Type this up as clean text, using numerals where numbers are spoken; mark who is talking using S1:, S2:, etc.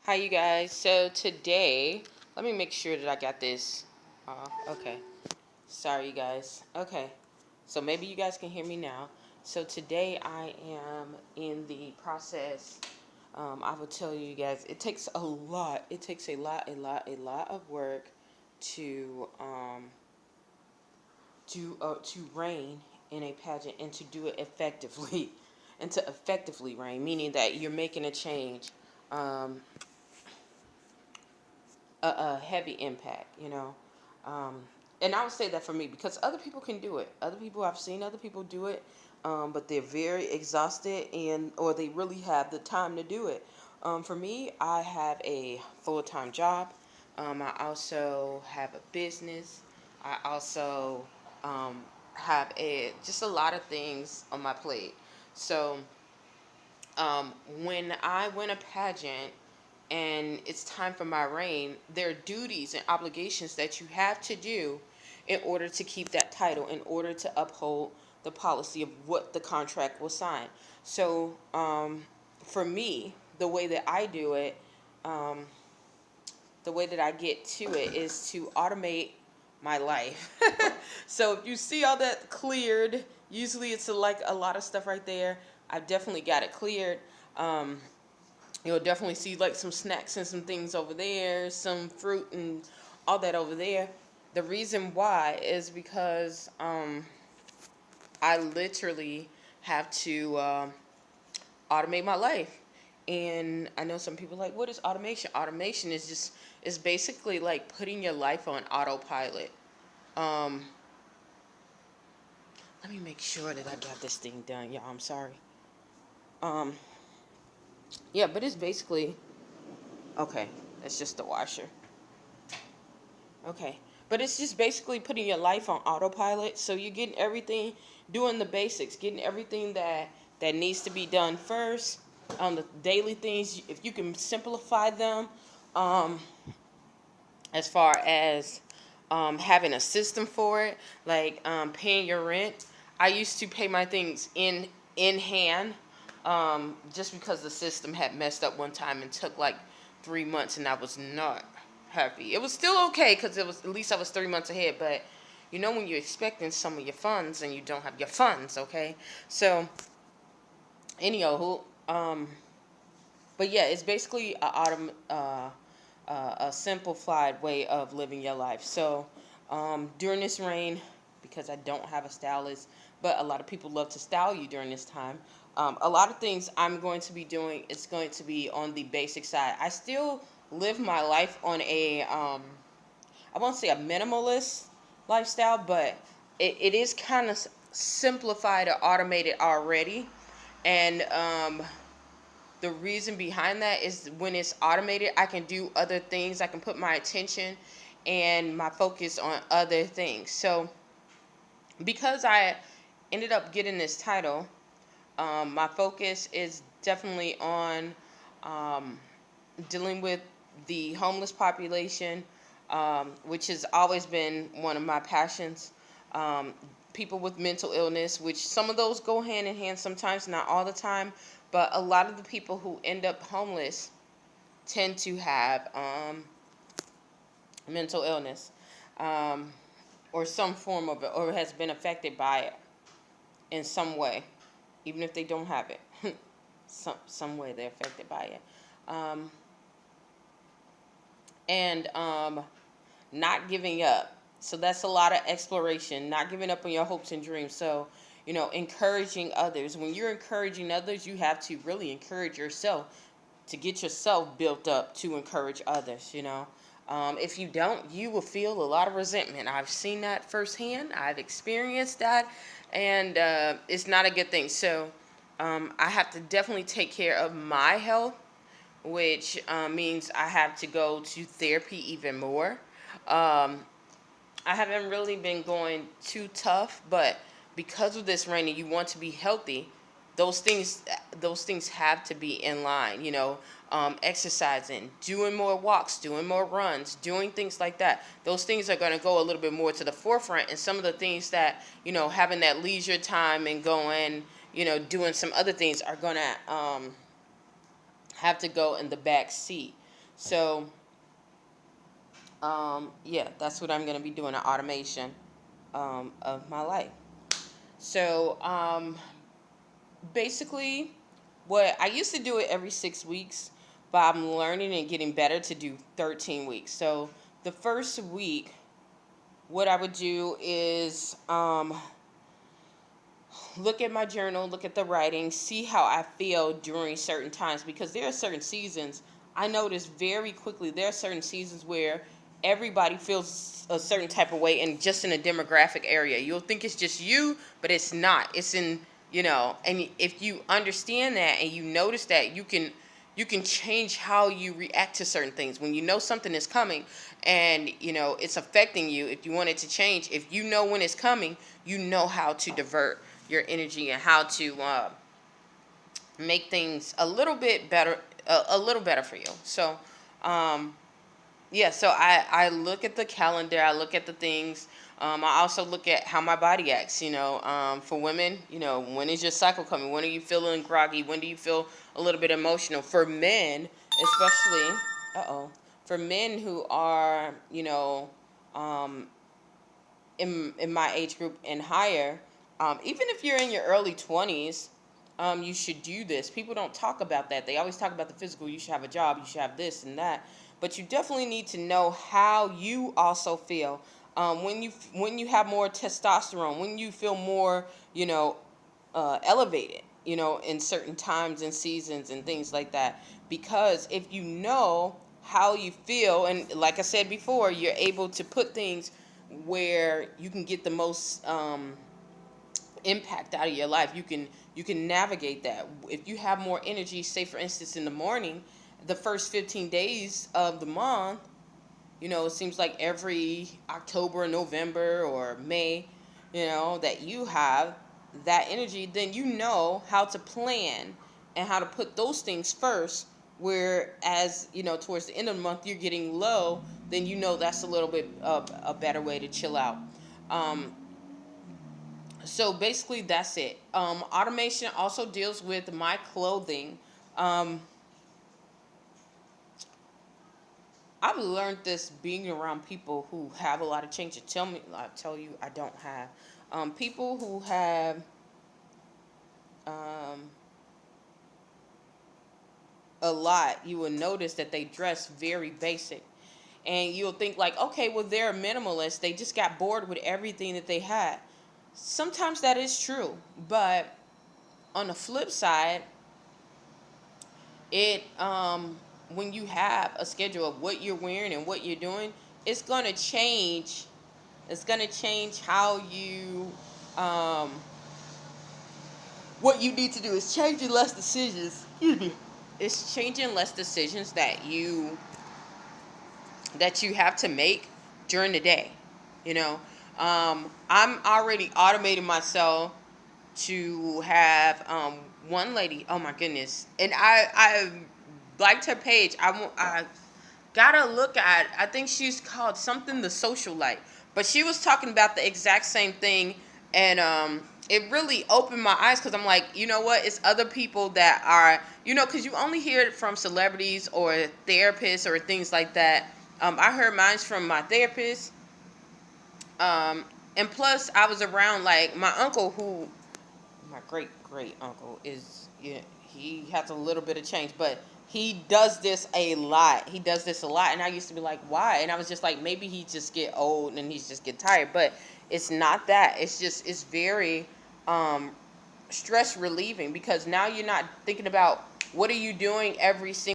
S1: Hi, you guys. So today, let me make sure that I got this. Okay. Sorry, you guys. Okay. So maybe you guys can hear me now. So today I am in the process. I will tell you guys, it takes a lot. It takes a lot of work to to reign in a pageant and to do it effectively, and to effectively reign, meaning that you're making a change. Um, a heavy impact, Um, and I would say that for me because other people can do it. Other people, I've seen other people do it, but they're very exhausted and or they really have the time to do it. For me, I have a full-time job. I also have a business. I also um, have just a lot of things on my plate. So when I win a pageant and it's time for my reign, there are duties and obligations that you have to do in order to keep that title, in order to uphold the policy of what the contract will sign. So, for me, the way that I do it, um, the way that I get to it is to automate my life. So if you see all that cleared, usually it's like a lot of stuff right there. I've definitely got it cleared. Um, You'll definitely see like some snacks and some things over there, some fruit and all that over there. The reason why is because I literally have to automate my life. And I know some people are like, what is automation? Automation is basically like putting your life on autopilot. Um, Let me make sure that I got this thing done, y'all. I'm sorry. Um, yeah, but it's basically okay. It's just the washer. Okay. But it's just basically putting your life on autopilot. So you're getting everything, doing the basics, getting everything that needs to be done first. The daily things, if you can simplify them, um, as far as having a system for it, like paying your rent. I used to pay my things in hand, just because the system had messed up one time and took like 3 months, and I was not happy. It was still okay because it was at least I was 3 months ahead, but when you're expecting some of your funds and you don't have your funds, okay? So anyhow, but yeah, it's basically a simplified way of living your life. So during this reign, because I don't have a stylist, but a lot of people love to style you during this time. A lot of things I'm going to be doing is going to be on the basic side. I still live my life on I won't say a minimalist lifestyle, but it is kind of simplified or automated already. And the reason behind that is when it's automated, I can do other things. I can put my attention and my focus on other things. So because I ended up getting this title, my focus is definitely on um, dealing with the homeless population, which has always been one of my passions. Um, People with mental illness, which some of those go hand in hand sometimes, not all the time, but a lot of the people who end up homeless tend to have mental illness, um, or some form of it, or has been affected by it in some way, even if they don't have it. Some way they're affected by it. Um, and not giving up. So that's a lot of exploration, not giving up on your hopes and dreams. So, encouraging others. When you're encouraging others, you have to really encourage yourself to get yourself built up to encourage others, If you don't, you will feel a lot of resentment. I've seen that firsthand. I've experienced that, and it's not a good thing. So I have to definitely take care of my health, which means I have to go to therapy even more. Um, I haven't really been going too tough, but because of this rain and you want to be healthy, those things those things have to be in line. Exercising, doing more walks, doing more runs, doing things like that. Those things are going to go a little bit more to the forefront, and some of the things that having that leisure time and going, doing some other things are going to have to go in the back seat. So yeah, that's what I'm going to be doing, an automation of my life. So basically, what I used to do it every 6 weeks, but I'm learning and getting better to do 13 weeks. So the first week, what I would do is look at my journal, look at the writing, see how I feel during certain times, because there are certain seasons. I notice very quickly there are certain seasons where everybody feels a certain type of way, and just in a demographic area. You'll think it's just you, but it's not. It's in, and if you understand that and you notice that, you can change how you react to certain things. When you know something is coming and it's affecting you, if you want it to change, if you know when it's coming, you know how to divert your energy and how to make things a little bit better, a little better for you. So yeah, so I look at the calendar, I look at the things. I also look at how my body acts. For women, when is your cycle coming? When are you feeling groggy? When do you feel a little bit emotional? For men, especially, for men who are, um, in my age group and higher, even if you're in your early 20s, you should do this. People don't talk about that. They always talk about the physical. You should have a job. You should have this and that. But you definitely need to know how you also feel. When you have more testosterone, when you feel more, elevated, in certain times and seasons and things like that. Because if you know how you feel, and like I said before, you're able to put things where you can get the most impact out of your life. You can navigate that. If you have more energy, say for instance in the morning, the first 15 days of the month, it seems like every October, November, or May, that you have that energy, then you know how to plan and how to put those things first. Whereas, towards the end of the month, you're getting low, then that's a little bit of a better way to chill out. Um, so basically, that's it. Automation also deals with my clothing. Um, I've learned this being around people who have a lot of change. I tell you, I don't have. People who have um, a lot, you will notice that they dress very basic. And you'll think like, okay, well, they're a minimalist. They just got bored with everything that they had. Sometimes that is true. But on the flip side, it when you have a schedule of what you're wearing and what you're doing, it's going to change. It's going to change how you um, what you need to do is changing less decisions. Excuse me. It's changing less decisions that you have to make during the day. I'm already automating myself to have one lady. Oh my goodness! And I liked her page. I gotta look at. I think she's called something the social light, but she was talking about the exact same thing, and it really opened my eyes, because I'm like, you know what? It's other people that are, because you only hear it from celebrities or therapists or things like that. I heard mine's from my therapist, um, and plus I was around like my uncle, who my great great uncle is, yeah, he has a little bit of change, but he does this a lot. He does this a lot, and I used to be like, why? And I was just like, maybe he just get old and he's just get tired, but it's not that. It's very stress relieving, because now you're not thinking about what are you doing every single